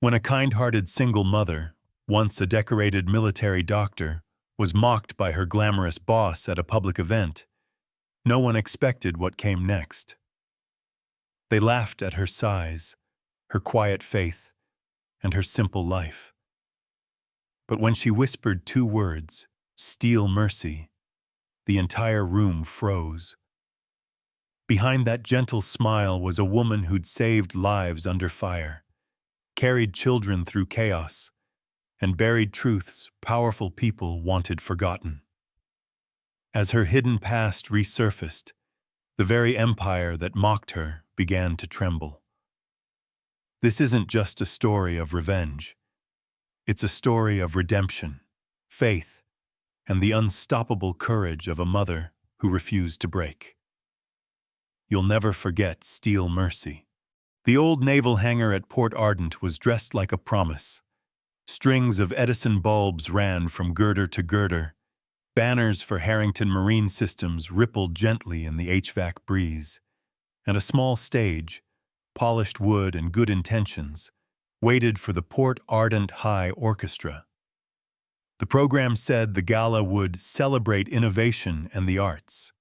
When a kind-hearted single mother, once a decorated military doctor, was mocked by her glamorous boss at a public event, no one expected what came next. They laughed at her size, her quiet faith, and her simple life. But when she whispered two words, "Steal mercy," the entire room froze. Behind that gentle smile was a woman who'd saved lives under fire, carried children through chaos, and buried truths powerful people wanted forgotten. As her hidden past resurfaced, the very empire that mocked her began to tremble. This isn't just a story of revenge. It's a story of redemption, faith, and the unstoppable courage of a mother who refused to break. You'll never forget Steal Mercy. The old naval hangar at Port Ardent was dressed like a promise. Strings of Edison bulbs ran from girder to girder. Banners for Harrington Marine Systems rippled gently in the HVAC breeze. And a small stage, polished wood and good intentions, waited for the Port Ardent High Orchestra. The program said the gala would celebrate innovation and the arts.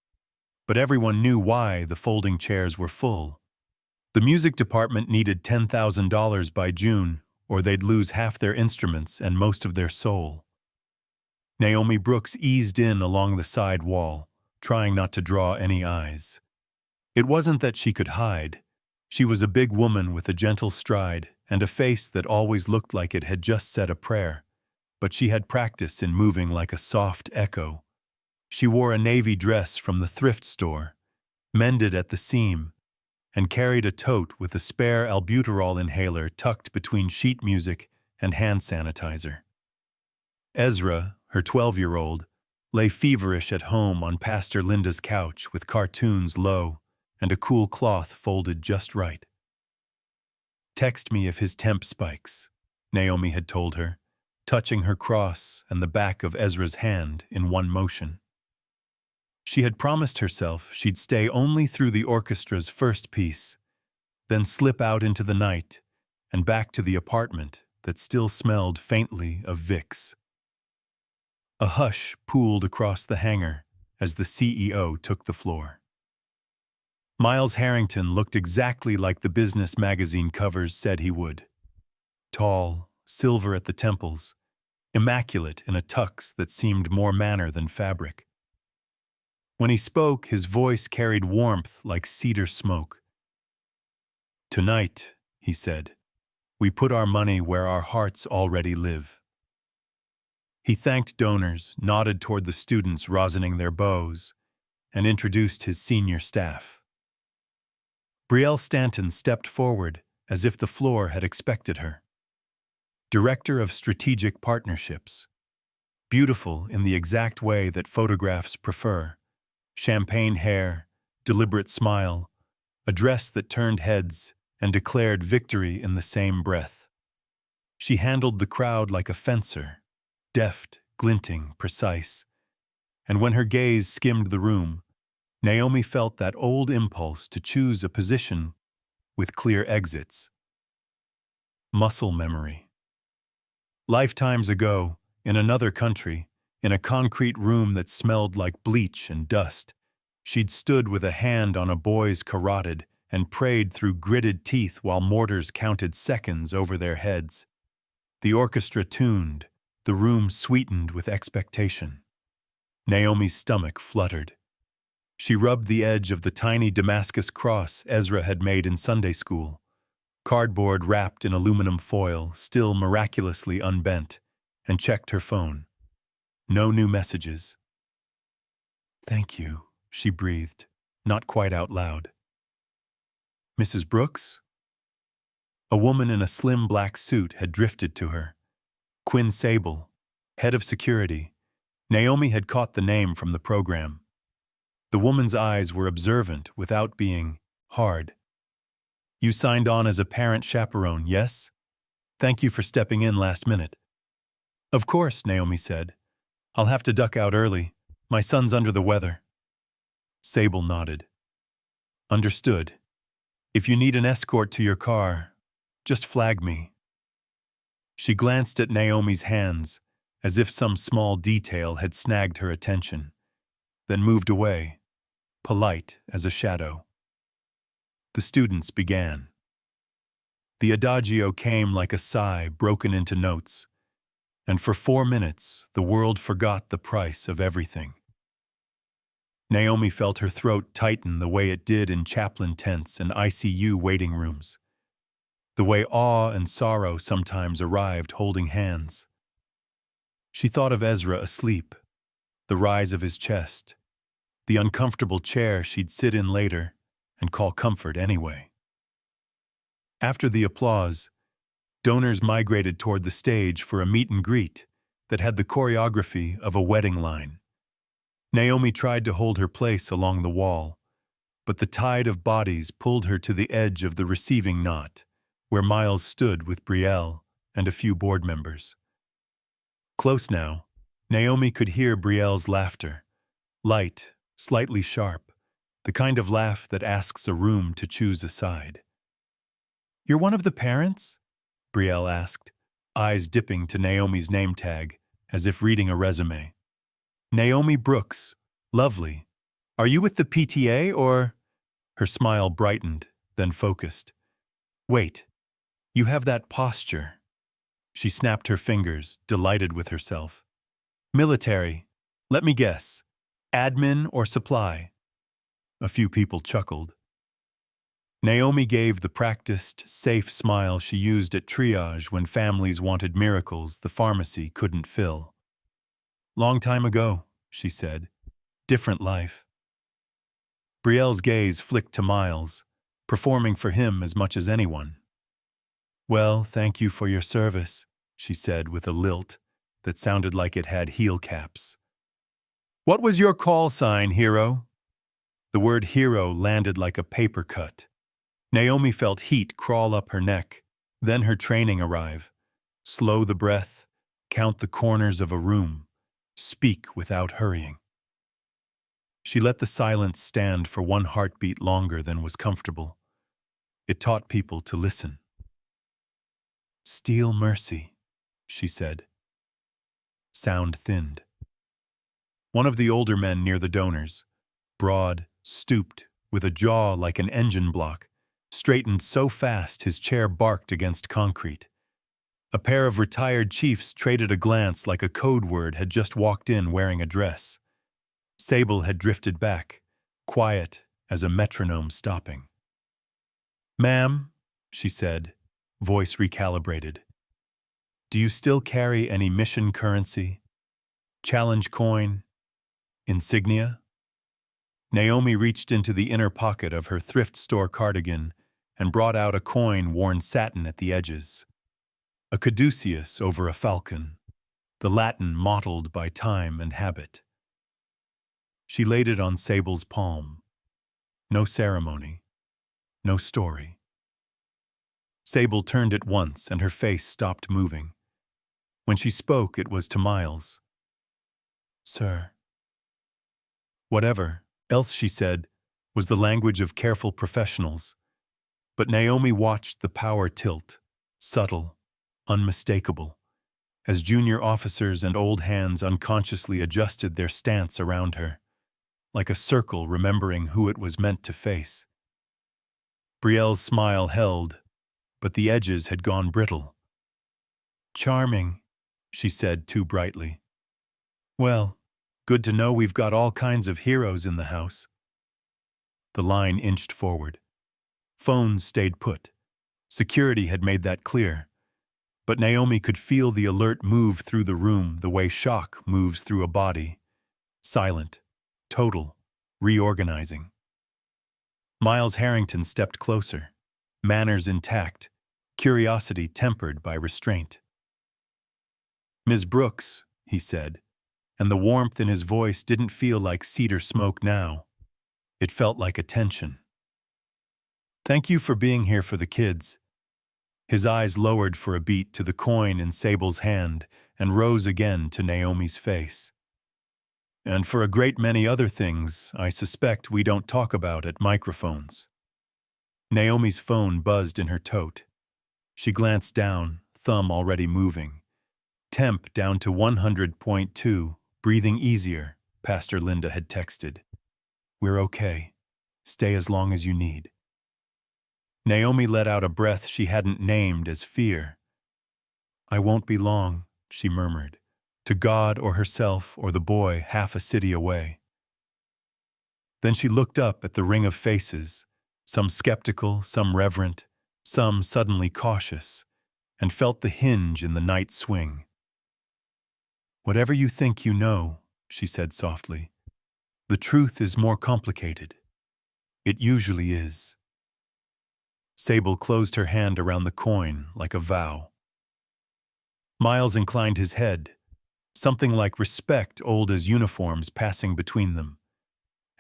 But everyone knew why the folding chairs were full. The music department needed $10,000 by June, or they'd lose half their instruments and most of their soul. Naomi Brooks eased in along the side wall, trying not to draw any eyes. It wasn't that she could hide. She was a big woman with a gentle stride and a face that always looked like it had just said a prayer. But she had practice in moving like a soft echo. She wore a navy dress from the thrift store, mended at the seam, and carried a tote with a spare albuterol inhaler tucked between sheet music and hand sanitizer. Ezra, her 12-year-old, lay feverish at home on Pastor Linda's couch with cartoons low and a cool cloth folded just right. "Text me if his temp spikes," Naomi had told her, touching her cross and the back of Ezra's hand in one motion. She had promised herself she'd stay only through the orchestra's first piece, then slip out into the night and back to the apartment that still smelled faintly of Vicks. A hush pooled across the hangar as the CEO took the floor. Miles Harrington looked exactly like the business magazine covers said he would. Tall, silver at the temples, immaculate in a tux that seemed more manner than fabric. When he spoke, his voice carried warmth like cedar smoke. "Tonight," he said, "we put our money where our hearts already live." He thanked donors, nodded toward the students rosining their bows, and introduced his senior staff. Brielle Stanton stepped forward as if the floor had expected her. Director of Strategic Partnerships. Beautiful in the exact way that photographs prefer. Champagne hair, deliberate smile, a dress that turned heads and declared victory in the same breath. She handled the crowd like a fencer, deft, glinting, precise. And when her gaze skimmed the room, Naomi felt that old impulse to choose a position with clear exits. Muscle memory. Lifetimes ago, in another country, in a concrete room that smelled like bleach and dust, she'd stood with a hand on a boy's carotid and prayed through gritted teeth while mortars counted seconds over their heads. The orchestra tuned, the room sweetened with expectation. Naomi's stomach fluttered. She rubbed the edge of the tiny Damascus cross Ezra had made in Sunday school, cardboard wrapped in aluminum foil, still miraculously unbent, and checked her phone. No new messages. "Thank you," she breathed, not quite out loud. "Mrs. Brooks?" A woman in a slim black suit had drifted to her. Quinn Sable, head of security. Naomi had caught the name from the program. The woman's eyes were observant without being hard. "You signed on as a parent chaperone, yes? Thank you for stepping in last minute." "Of course," Naomi said. "I'll have to duck out early. My son's under the weather." Sable nodded. "Understood. If you need an escort to your car, just flag me." She glanced at Naomi's hands, as if some small detail had snagged her attention, then moved away, polite as a shadow. The students began. The adagio came like a sigh broken into notes, and for 4 minutes the world forgot the price of everything. Naomi felt her throat tighten the way it did in chaplain tents and ICU waiting rooms, the way awe and sorrow sometimes arrived holding hands. She thought of Ezra asleep, the rise of his chest, the uncomfortable chair she'd sit in later and call comfort anyway. After the applause, donors migrated toward the stage for a meet and greet that had the choreography of a wedding line. Naomi tried to hold her place along the wall, but the tide of bodies pulled her to the edge of the receiving knot, where Miles stood with Brielle and a few board members. Close now, Naomi could hear Brielle's laughter, light, slightly sharp, the kind of laugh that asks a room to choose a side. "You're one of the parents?" Brielle asked, eyes dipping to Naomi's name tag, as if reading a resume. "Naomi Brooks. Lovely. Are you with the PTA or—" Her smile brightened, then focused. "Wait. You have that posture." She snapped her fingers, delighted with herself. "Military. Let me guess. Admin or supply?" A few people chuckled. Naomi gave the practiced, safe smile she used at triage when families wanted miracles the pharmacy couldn't fill. "Long time ago," she said. "Different life." Brielle's gaze flicked to Miles, performing for him as much as anyone. "Well, thank you for your service," she said with a lilt that sounded like it had heel caps. "What was your call sign, hero?" The word hero landed like a paper cut. Naomi felt heat crawl up her neck, then her training arrive. Slow the breath, count the corners of a room, speak without hurrying. She let the silence stand for one heartbeat longer than was comfortable. It taught people to listen. "Steal mercy," she said. Sound thinned. One of the older men near the donors, broad, stooped, with a jaw like an engine block, straightened so fast his chair barked against concrete. A pair of retired chiefs traded a glance like a code word had just walked in wearing a dress. Sable had drifted back, quiet as a metronome stopping. "Ma'am," she said, voice recalibrated. "Do you still carry any mission currency? Challenge coin? Insignia?" Naomi reached into the inner pocket of her thrift store cardigan and brought out a coin worn satin at the edges. A caduceus over a falcon, the Latin mottled by time and habit. She laid it on Sable's palm. No ceremony, no story. Sable turned at once and her face stopped moving. When she spoke, it was to Miles. "Sir." Whatever else she said was the language of careful professionals, but Naomi watched the power tilt, subtle, unmistakable, as junior officers and old hands unconsciously adjusted their stance around her, like a circle remembering who it was meant to face. Brielle's smile held, but the edges had gone brittle. "Charming," she said too brightly. "Well, good to know we've got all kinds of heroes in the house." The line inched forward. Phones stayed put. Security had made that clear. But Naomi could feel the alert move through the room the way shock moves through a body. Silent, total, reorganizing. Miles Harrington stepped closer, manners intact, curiosity tempered by restraint. "Ms. Brooks," he said, and the warmth in his voice didn't feel like cedar smoke now. It felt like attention. "Thank you for being here for the kids." His eyes lowered for a beat to the coin in Sable's hand and rose again to Naomi's face. "And for a great many other things I suspect we don't talk about at microphones." Naomi's phone buzzed in her tote. She glanced down, thumb already moving. Temp down to 100.2, breathing easier, Pastor Linda had texted. We're okay. Stay as long as you need. Naomi let out a breath she hadn't named as fear. I won't be long, she murmured, to God or herself or the boy half a city away. Then she looked up at the ring of faces, some skeptical, some reverent, some suddenly cautious, and felt the hinge in the night swing. Whatever you think you know, she said softly, the truth is more complicated. It usually is. Sable closed her hand around the coin like a vow. Miles inclined his head, something like respect old as uniforms passing between them.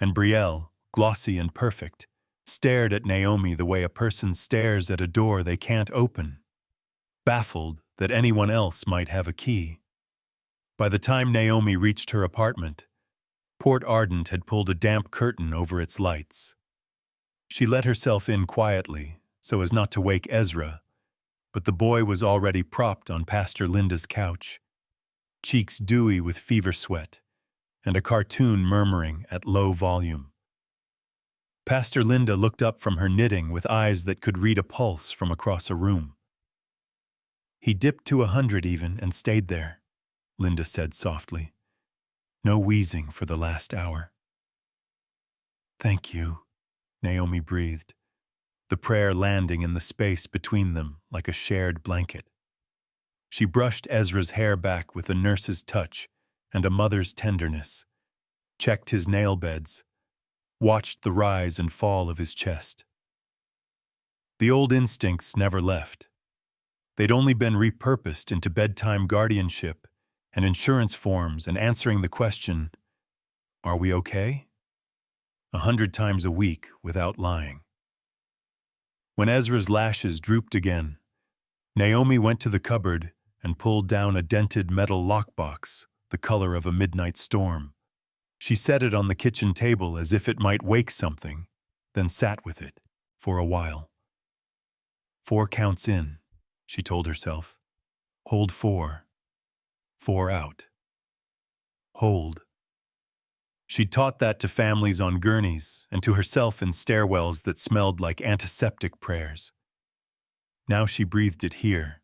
And Brielle, glossy and perfect, stared at Naomi the way a person stares at a door they can't open, baffled that anyone else might have a key. By the time Naomi reached her apartment, Port Ardent had pulled a damp curtain over its lights. She let herself in quietly, so as not to wake Ezra, but the boy was already propped on Pastor Linda's couch, cheeks dewy with fever sweat, and a cartoon murmuring at low volume. Pastor Linda looked up from her knitting with eyes that could read a pulse from across a room. He dipped to 100 even and stayed there, Linda said softly. No wheezing for the last hour. Thank you, Naomi breathed, the prayer landing in the space between them like a shared blanket. She brushed Ezra's hair back with a nurse's touch and a mother's tenderness, checked his nail beds, watched the rise and fall of his chest. The old instincts never left. They'd only been repurposed into bedtime guardianship and insurance forms and answering the question, are we okay? 100 times a week without lying. When Ezra's lashes drooped again, Naomi went to the cupboard and pulled down a dented metal lockbox, the color of a midnight storm. She set it on the kitchen table as if it might wake something, then sat with it for a while. 4 counts in, she told herself. Hold 4. 4 out. Hold. She taught that to families on gurneys and to herself in stairwells that smelled like antiseptic prayers. Now she breathed it here,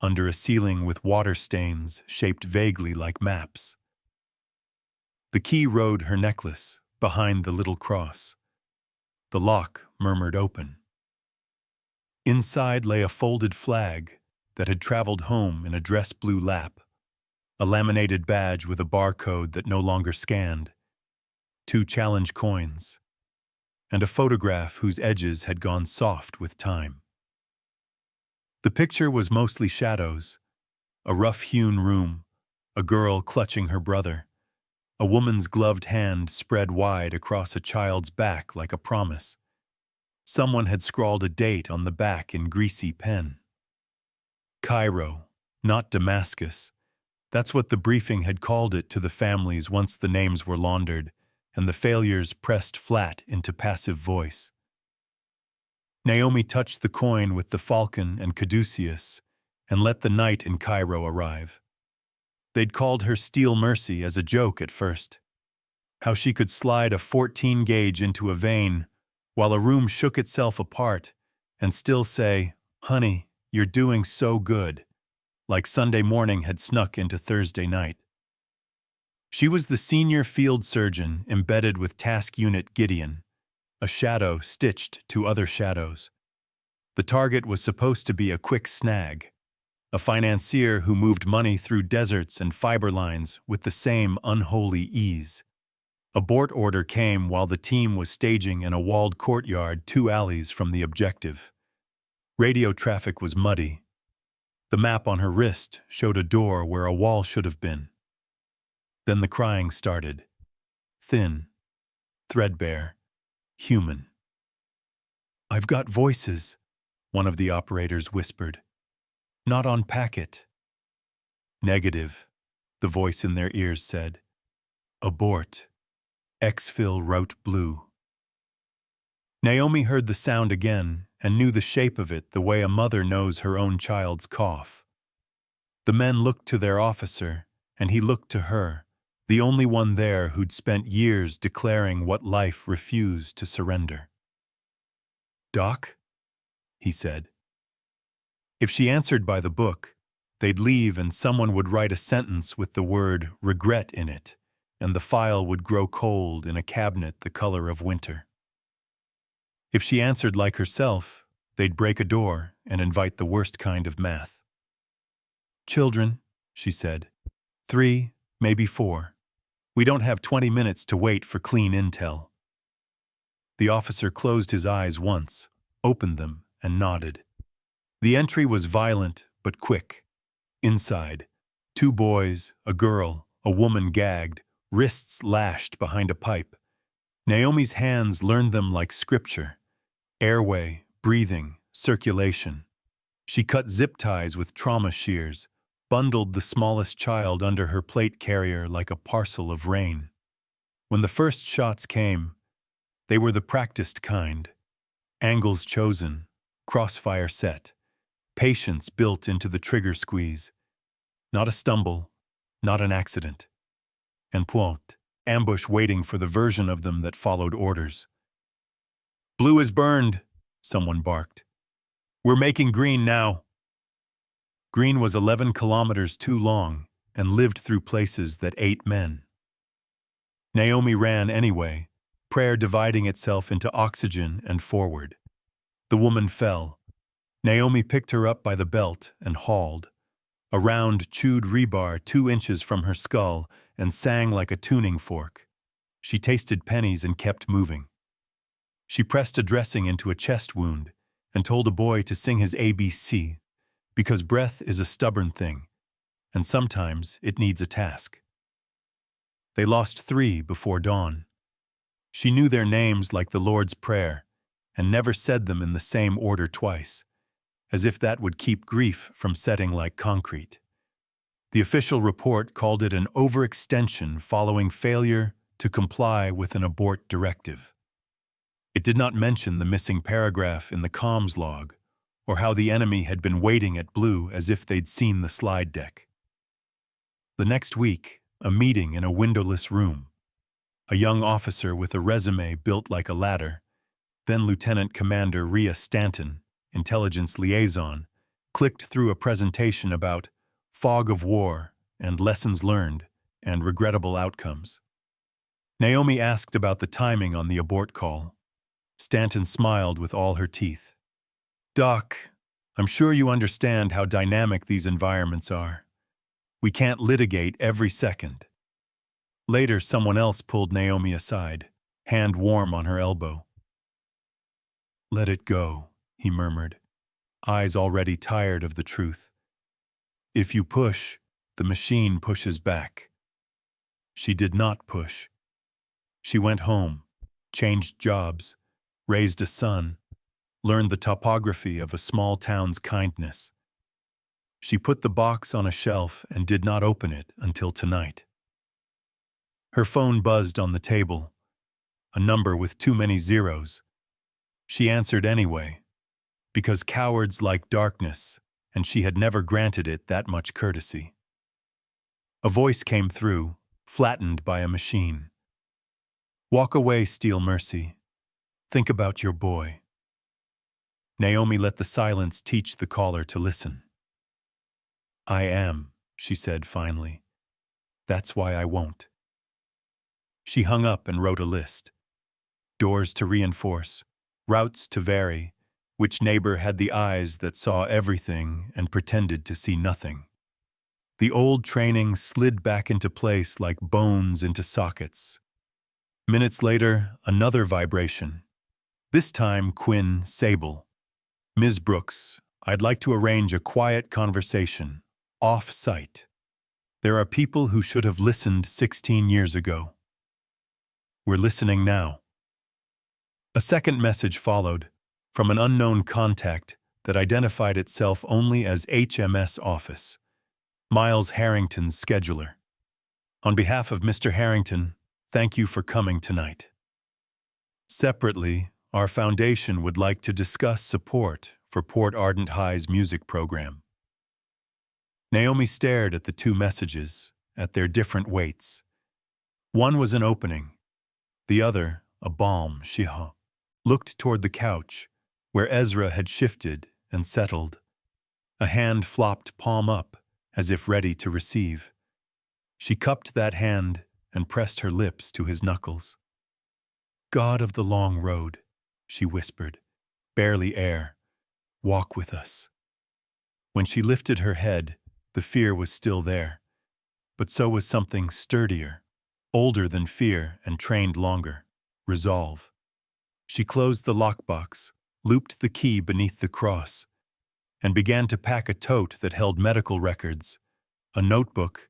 under a ceiling with water stains shaped vaguely like maps. The key rode her necklace, behind the little cross. The lock murmured open. Inside lay a folded flag that had traveled home in a dress blue lap, a laminated badge with a barcode that no longer scanned, 2 challenge coins, and a photograph whose edges had gone soft with time. The picture was mostly shadows, a rough-hewn room, a girl clutching her brother, a woman's gloved hand spread wide across a child's back like a promise. Someone had scrawled a date on the back in greasy pen. Cairo, not Damascus. That's what the briefing had called it to the families once the names were laundered and the failures pressed flat into passive voice. Naomi touched the coin with the falcon and caduceus and let the night in Cairo arrive. They'd called her Steel Mercy as a joke at first. How she could slide a 14 gauge into a vein while a room shook itself apart and still say, honey, you're doing so good, like Sunday morning had snuck into Thursday night. She was the senior field surgeon embedded with Task Unit Gideon, a shadow stitched to other shadows. The target was supposed to be a quick snag, a financier who moved money through deserts and fiber lines with the same unholy ease. Abort order came while the team was staging in a walled courtyard 2 alleys from the objective. Radio traffic was muddy. The map on her wrist showed a door where a wall should have been. Then the crying started. Thin, threadbare, human. I've got voices, one of the operators whispered. Not on packet. Negative, the voice in their ears said. Abort. Exfil wrote blue. Naomi heard the sound again and knew the shape of it the way a mother knows her own child's cough. The men looked to their officer, and he looked to her, the only one there who'd spent years declaring what life refused to surrender. "Doc?" he said. If she answered by the book, they'd leave and someone would write a sentence with the word regret in it, and the file would grow cold in a cabinet the color of winter. If she answered like herself, they'd break a door and invite the worst kind of math. "Children," she said. 3, maybe 4. We don't have 20 minutes to wait for clean intel." The officer closed his eyes once, opened them, and nodded. The entry was violent but quick. Inside, 2 boys, a girl, a woman gagged, wrists lashed behind a pipe. Naomi's hands learned them like scripture. Airway, breathing, circulation. She cut zip ties with trauma shears, bundled the smallest child under her plate carrier like a parcel of rain. When the first shots came, they were the practiced kind. Angles chosen, crossfire set, patience built into the trigger squeeze. Not a stumble, not an accident. And point, ambush waiting for the version of them that followed orders. "Blue is burned," someone barked. "We're making green now." Green was 11 kilometers too long and lived through places that ate men. Naomi ran anyway, prayer dividing itself into oxygen and forward. The woman fell. Naomi picked her up by the belt and hauled. A round, chewed rebar 2 inches from her skull and sang like a tuning fork. She tasted pennies and kept moving. She pressed a dressing into a chest wound and told a boy to sing his ABC, because breath is a stubborn thing, and sometimes it needs a task. They lost 3 before dawn. She knew their names like the Lord's Prayer and never said them in the same order twice, as if that would keep grief from setting like concrete. The official report called it an overextension following failure to comply with an abort directive. It did not mention the missing paragraph in the comms log, or how the enemy had been waiting at Blue as if they'd seen the slide deck. The next week, a meeting in a windowless room. A young officer with a resume built like a ladder, then Lieutenant Commander Rhea Stanton, intelligence liaison, clicked through a presentation about fog of war and lessons learned and regrettable outcomes. Naomi asked about the timing on the abort call. Stanton smiled with all her teeth. "Doc, I'm sure you understand how dynamic these environments are. We can't litigate every second." Later, someone else pulled Naomi aside, hand warm on her elbow. "Let it go," he murmured, eyes already tired of the truth. "If you push, the machine pushes back." She did not push. She went home, changed jobs, raised a son, learned the topography of a small town's kindness. She put the box on a shelf and did not open it until tonight. Her phone buzzed on the table, a number with too many zeros. She answered anyway, because cowards like darkness, and she had never granted it that much courtesy. A voice came through, flattened by a machine. "Walk away, Steel Mercy. Think about your boy." Naomi let the silence teach the caller to listen. "I am," she said finally. "That's why I won't." She hung up and wrote a list. Doors to reinforce, routes to vary, which neighbor had the eyes that saw everything and pretended to see nothing. The old training slid back into place like bones into sockets. Minutes later, another vibration. This time, Quinn Sable. "Ms. Brooks, I'd like to arrange a quiet conversation, off-site. There are people who should have listened 16 years ago. We're listening now." A second message followed, from an unknown contact that identified itself only as HMS Office, Miles Harrington's scheduler. "On behalf of Mr. Harrington, thank you for coming tonight." Separately, our foundation would like to discuss support for Port Ardent High's music program. Naomi stared at the two messages, at their different weights. One was an opening, the other a balm. She looked toward the couch, where Ezra had shifted and settled. A hand flopped palm up, as if ready to receive. She cupped that hand and pressed her lips to his knuckles. "God of the long road," she whispered, barely air, "walk with us." When she lifted her head, the fear was still there, but so was something sturdier, older than fear and trained longer, resolve. She closed the lockbox, looped the key beneath the cross, and began to pack a tote that held medical records, a notebook,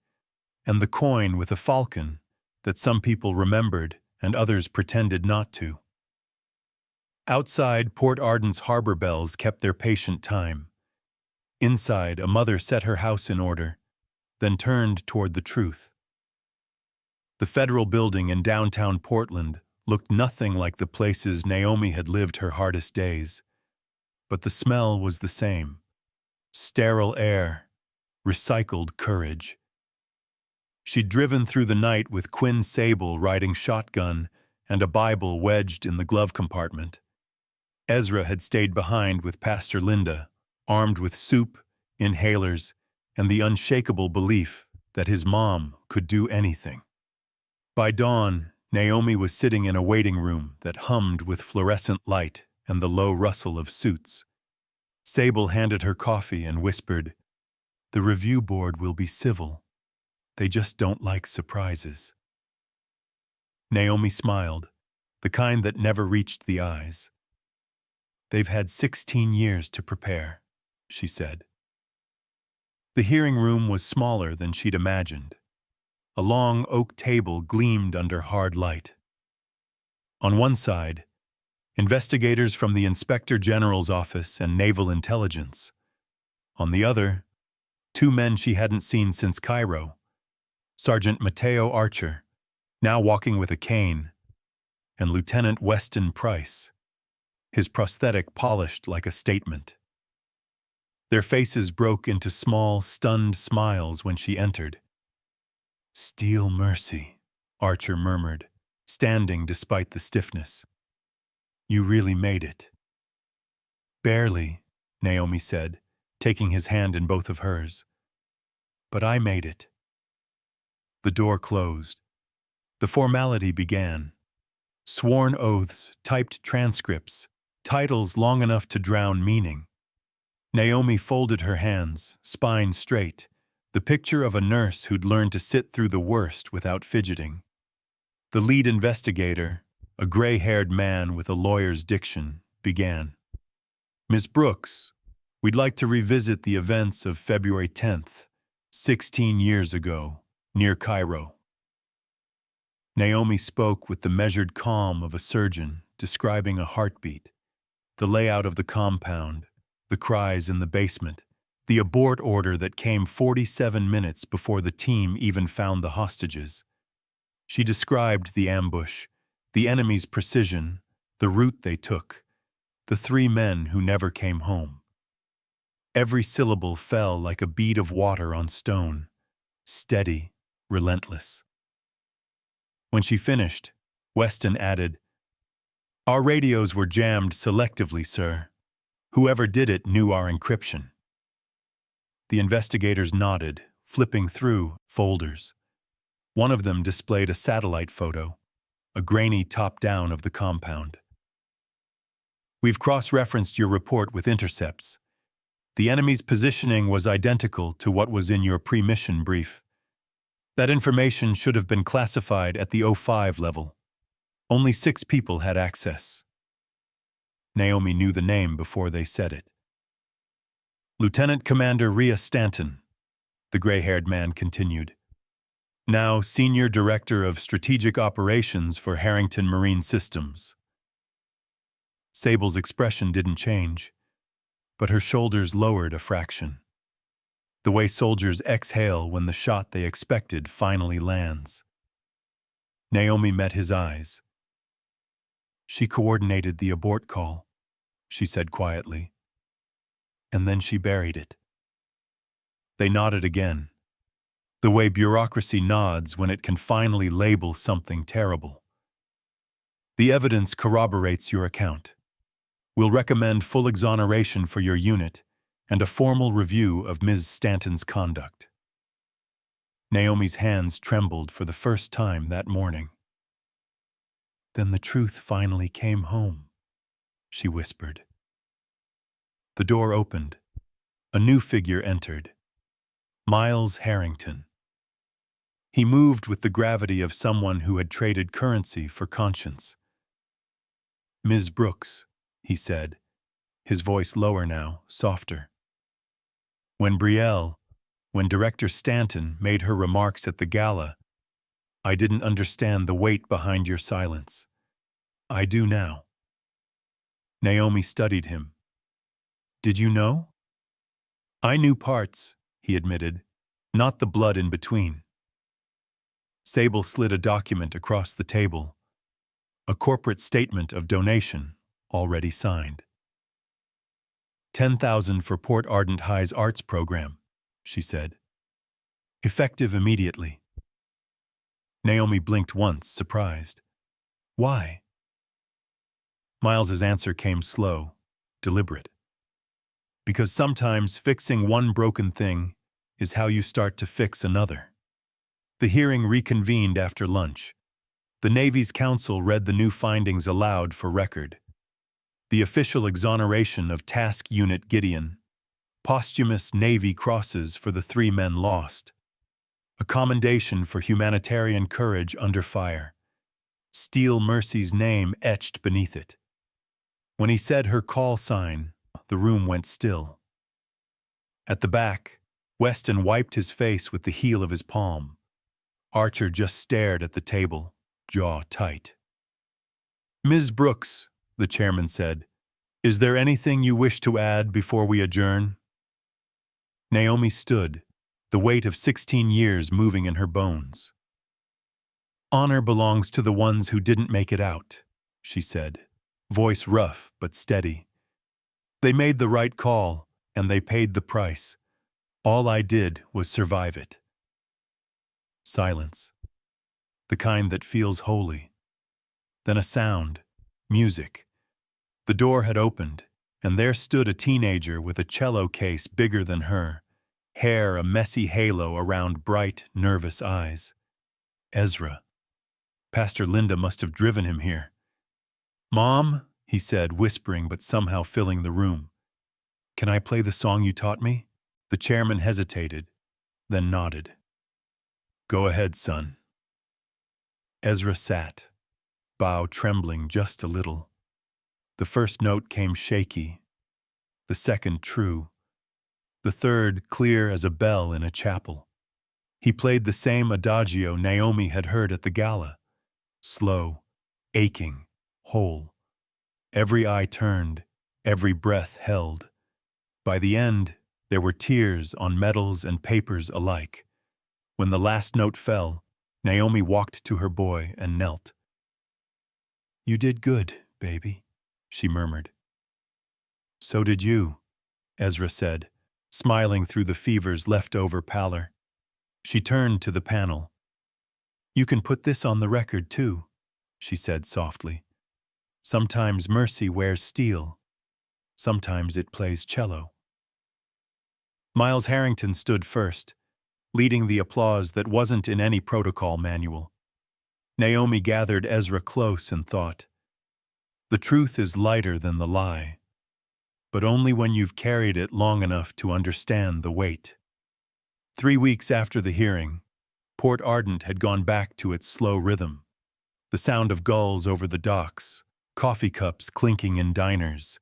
and the coin with a falcon that some people remembered and others pretended not to. Outside, Port Ardent's harbor bells kept their patient time. Inside, a mother set her house in order, then turned toward the truth. The federal building in downtown Portland looked nothing like the places Naomi had lived her hardest days, but the smell was the same. Sterile air, recycled courage. She'd driven through the night with Quinn Sable riding shotgun and a Bible wedged in the glove compartment. Ezra had stayed behind with Pastor Linda, armed with soup, inhalers, and the unshakable belief that his mom could do anything. By dawn, Naomi was sitting in a waiting room that hummed with fluorescent light and the low rustle of suits. Sable handed her coffee and whispered, "The review board will be civil. They just don't like surprises." Naomi smiled, the kind that never reached the eyes. "They've had 16 years to prepare," she said. The hearing room was smaller than she'd imagined. A long oak table gleamed under hard light. On one side, investigators from the Inspector General's office and Naval Intelligence. On the other, two men she hadn't seen since Cairo, Sergeant Mateo Archer, now walking with a cane, and Lieutenant Weston Price, his prosthetic polished like a statement. Their faces broke into small, stunned smiles when she entered. "Steel mercy," Archer murmured, standing despite the stiffness. "You really made it." "Barely," Naomi said, taking his hand in both of hers. "But I made it." The door closed. The formality began. Sworn oaths, typed transcripts, titles long enough to drown meaning. Naomi folded her hands, spine straight, the picture of a nurse who'd learned to sit through the worst without fidgeting. The lead investigator, a gray-haired man with a lawyer's diction, began. "Miss Brooks, we'd like to revisit the events of February 10th, 16 years ago, near Cairo." Naomi spoke with the measured calm of a surgeon describing a heartbeat, the layout of the compound, the cries in the basement, the abort order that came 47 minutes before the team even found the hostages. She described the ambush, the enemy's precision, the route they took, the three men who never came home. Every syllable fell like a bead of water on stone, steady, relentless. When she finished, Weston added, "Our radios were jammed selectively, sir. Whoever did it knew our encryption." The investigators nodded, flipping through folders. One of them displayed a satellite photo, a grainy top-down of the compound. "We've cross-referenced your report with intercepts. The enemy's positioning was identical to what was in your pre-mission brief. That information should have been classified at the 05 level. Only 6 people had access." Naomi knew the name before they said it. "Lieutenant Commander Rhea Stanton," the gray-haired man continued, "now Senior Director of Strategic Operations for Harrington Marine Systems." Sable's expression didn't change, but her shoulders lowered a fraction. The way soldiers exhale when the shot they expected finally lands. Naomi met his eyes. She coordinated the abort call, she said quietly. And then she buried it. They nodded again, the way bureaucracy nods when it can finally label something terrible. The evidence corroborates your account. We'll recommend full exoneration for your unit and a formal review of Ms. Stanton's conduct. Naomi's hands trembled for the first time that morning. Then the truth finally came home, she whispered. The door opened. A new figure entered. Miles Harrington. He moved with the gravity of someone who had traded currency for conscience. Ms. Brooks, he said, his voice lower now, softer. When Director Stanton made her remarks at the gala, I didn't understand the weight behind your silence. I do now. Naomi studied him. Did you know? I knew parts, he admitted, not the blood in between. Sable slid a document across the table, a corporate statement of donation, already signed. 10,000 for Port Ardent High's arts program, she said. Effective immediately. Naomi blinked once, surprised. Why? Miles's answer came slow, deliberate. Because sometimes fixing one broken thing is how you start to fix another. The hearing reconvened after lunch. The Navy's counsel read the new findings aloud for record. The official exoneration of Task Unit Gideon, posthumous Navy crosses for the 3 men lost, a commendation for humanitarian courage under fire, Steel Mercy's name etched beneath it. When he said her call sign, the room went still. At the back, Weston wiped his face with the heel of his palm. Archer just stared at the table, jaw tight. Ms. Brooks, the chairman said, is there anything you wish to add before we adjourn? Naomi stood, the weight of 16 years moving in her bones. Honor belongs to the ones who didn't make it out, she said, voice rough but steady. They made the right call, and they paid the price. All I did was survive it. Silence. The kind that feels holy. Then a sound. Music. The door had opened, and there stood a teenager with a cello case bigger than her, hair a messy halo around bright, nervous eyes. Ezra. Pastor Linda must have driven him here. Mom, he said, whispering but somehow filling the room. Can I play the song you taught me? The chairman hesitated, then nodded. Go ahead, son. Ezra sat, bow trembling just a little. The first note came shaky, the second true, the third clear as a bell in a chapel. He played the same adagio Naomi had heard at the gala, slow, aching, whole. Every eye turned, every breath held. By the end, there were tears on medals and papers alike. When the last note fell, Naomi walked to her boy and knelt. You did good, baby, she murmured. So did you, Ezra said, smiling through the fever's leftover pallor. She turned to the panel. You can put this on the record, too, she said softly. Sometimes Mercy wears steel. Sometimes it plays cello. Miles Harrington stood first, leading the applause that wasn't in any protocol manual. Naomi gathered Ezra close and thought, the truth is lighter than the lie, but only when you've carried it long enough to understand the weight. 3 weeks after the hearing, Port Ardent had gone back to its slow rhythm, the sound of gulls over the docks, coffee cups clinking in diners,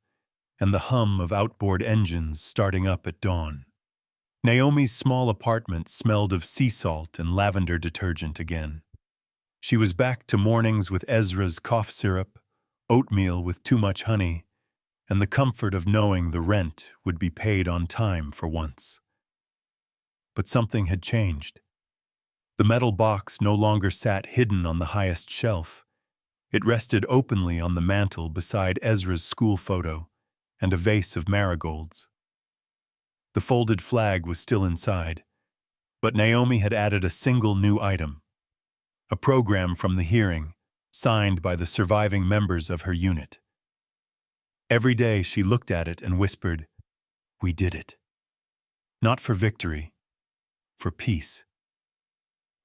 and the hum of outboard engines starting up at dawn. Naomi's small apartment smelled of sea salt and lavender detergent again. She was back to mornings with Ezra's cough syrup, oatmeal with too much honey, and the comfort of knowing the rent would be paid on time for once. But something had changed. The metal box no longer sat hidden on the highest shelf. It rested openly on the mantel beside Ezra's school photo and a vase of marigolds. The folded flag was still inside, but Naomi had added a single new item, a program from the hearing, signed by the surviving members of her unit. Every day she looked at it and whispered, "We did it." Not for victory, for peace.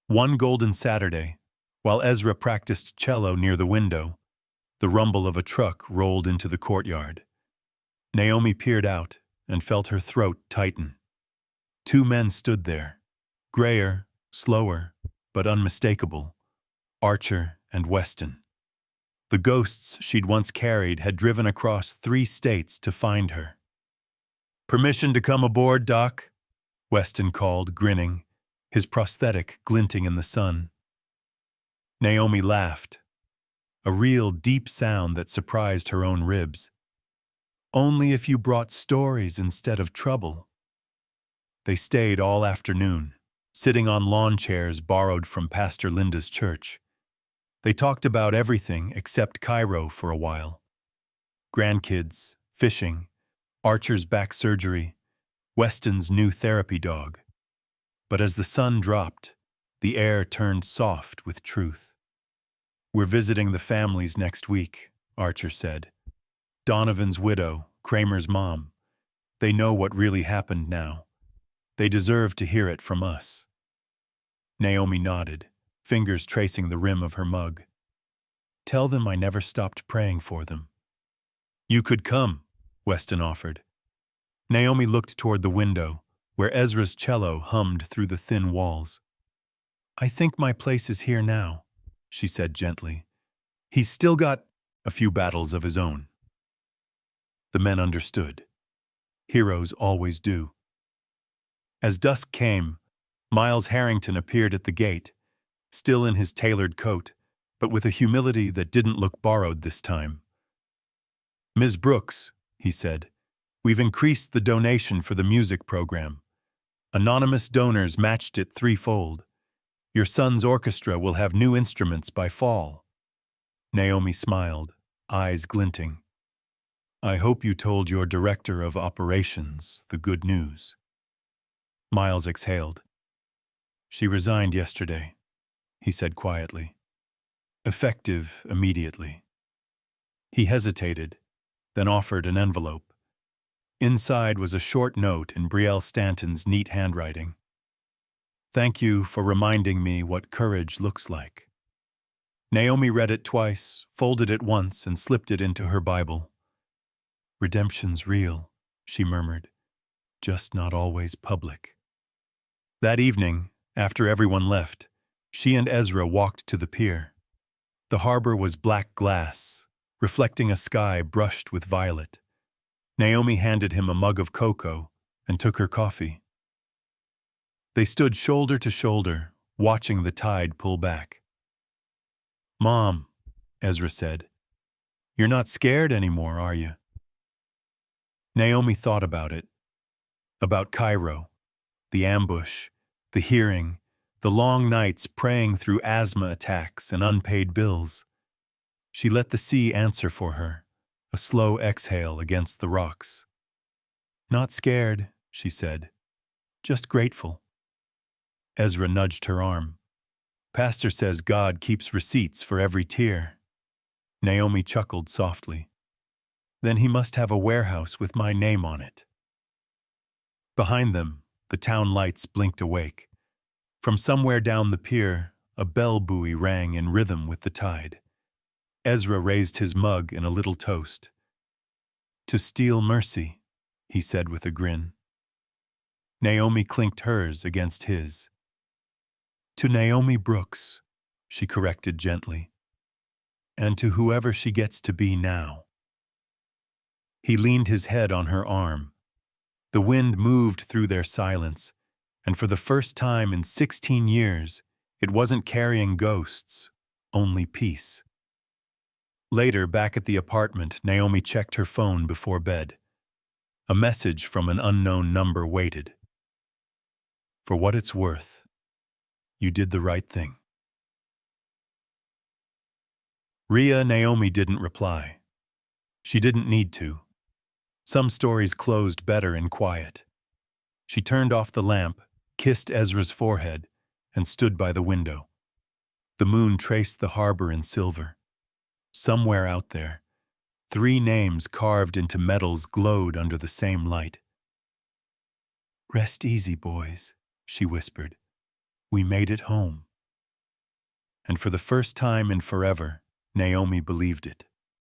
One golden Saturday, while Ezra practiced cello near the window, the rumble of a truck rolled into the courtyard. Naomi peered out and felt her throat tighten. Two men stood there, grayer, slower, but unmistakable, Archer and Weston. The ghosts she'd once carried had driven across 3 states to find her. "Permission to come aboard, Doc?" Weston called, grinning, his prosthetic glinting in the sun. Naomi laughed, a real deep sound that surprised her own ribs. "Only if you brought stories instead of trouble." They stayed all afternoon, sitting on lawn chairs borrowed from Pastor Linda's church. They talked about everything except Cairo for a while. Grandkids, fishing, Archer's back surgery, Weston's new therapy dog. But as the sun dropped, the air turned soft with truth. "We're visiting the families next week," Archer said. "Donovan's widow, Kramer's mom. They know what really happened now. They deserve to hear it from us." Naomi nodded, fingers tracing the rim of her mug. "Tell them I never stopped praying for them." "You could come," Weston offered. Naomi looked toward the window, where Ezra's cello hummed through the thin walls. "I think my place is here now," she said gently. "He's still got a few battles of his own." The men understood. Heroes always do. As dusk came, Miles Harrington appeared at the gate, still in his tailored coat, but with a humility that didn't look borrowed this time. "Ms. Brooks," he said, "we've increased the donation for the music program. Anonymous donors matched it 3-fold. Your son's orchestra will have new instruments by fall." Naomi smiled, eyes glinting. "I hope you told your director of operations the good news." Miles exhaled. "She resigned yesterday," he said quietly. "Effective immediately." He hesitated, then offered an envelope. Inside was a short note in Brielle Stanton's neat handwriting. "Thank you for reminding me what courage looks like." Naomi read it twice, folded it once, and slipped it into her Bible. "Redemption's real," she murmured, "just not always public." That evening, after everyone left, she and Ezra walked to the pier. The harbor was black glass, reflecting a sky brushed with violet. Naomi handed him a mug of cocoa and took her coffee. They stood shoulder to shoulder, watching the tide pull back. "Mom," Ezra said, "you're not scared anymore, are you?" Naomi thought about it. About Cairo, the ambush, the hearing, the long nights praying through asthma attacks and unpaid bills. She let the sea answer for her, a slow exhale against the rocks. "Not scared," she said, "just grateful." Ezra nudged her arm. "Pastor says God keeps receipts for every tear." Naomi chuckled softly. "Then he must have a warehouse with my name on it." Behind them, the town lights blinked awake. From somewhere down the pier, a bell buoy rang in rhythm with the tide. Ezra raised his mug in a little toast. "To steal mercy," he said with a grin. Naomi clinked hers against his. "To Naomi Brooks," she corrected gently, "and to whoever she gets to be now." He leaned his head on her arm. The wind moved through their silence, and for the first time in 16 years, it wasn't carrying ghosts, only peace. Later, back at the apartment, Naomi checked her phone before bed. A message from an unknown number waited. "For what it's worth, you did the right thing." Naomi didn't reply. She didn't need to. Some stories closed better in quiet. She turned off the lamp, kissed Ezra's forehead, and stood by the window. The moon traced the harbor in silver. Somewhere out there, 3 names carved into metals glowed under the same light. "Rest easy, boys," she whispered. "We made it home." And for the first time in forever, Naomi believed it.